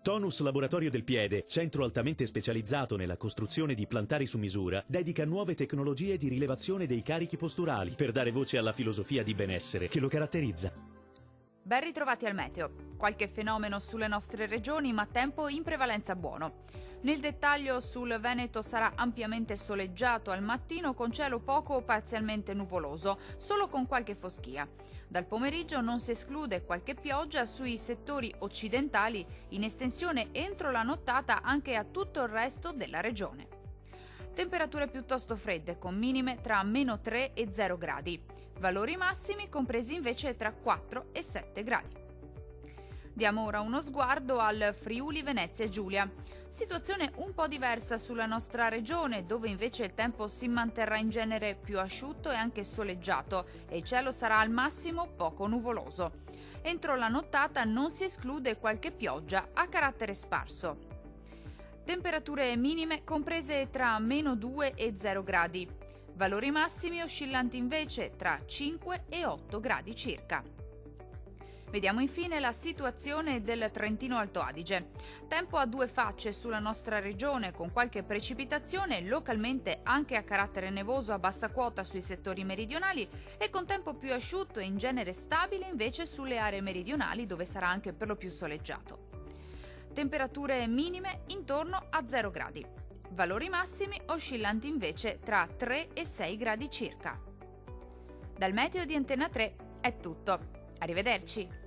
Tonus Laboratorio del Piede, centro altamente specializzato nella costruzione di plantari su misura, dedica nuove tecnologie di rilevazione dei carichi posturali per dare voce alla filosofia di benessere che lo caratterizza. Ben ritrovati al meteo. Qualche fenomeno sulle nostre regioni, ma tempo in prevalenza buono. Nel dettaglio, sul Veneto sarà ampiamente soleggiato al mattino con cielo poco o parzialmente nuvoloso, solo con qualche foschia. Dal pomeriggio non si esclude qualche pioggia sui settori occidentali, in estensione entro la nottata anche a tutto il resto della regione. Temperature piuttosto fredde, con minime tra -3 e 0 gradi. Valori massimi compresi invece tra 4 e 7 gradi. Diamo ora uno sguardo al Friuli Venezia Giulia. Situazione un po' diversa sulla nostra regione, dove invece il tempo si manterrà in genere più asciutto e anche soleggiato e il cielo sarà al massimo poco nuvoloso. Entro la nottata non si esclude qualche pioggia a carattere sparso. Temperature minime comprese tra -2 e 0 gradi. Valori massimi oscillanti invece tra 5 e 8 gradi circa. Vediamo infine la situazione del Trentino Alto Adige. Tempo a due facce sulla nostra regione, con qualche precipitazione localmente anche a carattere nevoso a bassa quota sui settori meridionali e con tempo più asciutto e in genere stabile invece sulle aree meridionali, dove sarà anche per lo più soleggiato. Temperature minime intorno a 0 gradi. Valori massimi oscillanti invece tra 3 e 6 gradi circa. Dal meteo di Antenna 3 è tutto. Arrivederci!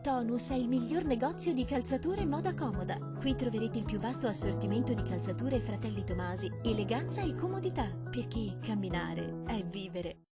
Tonus è il miglior negozio di calzature e moda comoda. Qui troverete il più vasto assortimento di calzature Fratelli Tomasi, eleganza e comodità, perché camminare è vivere.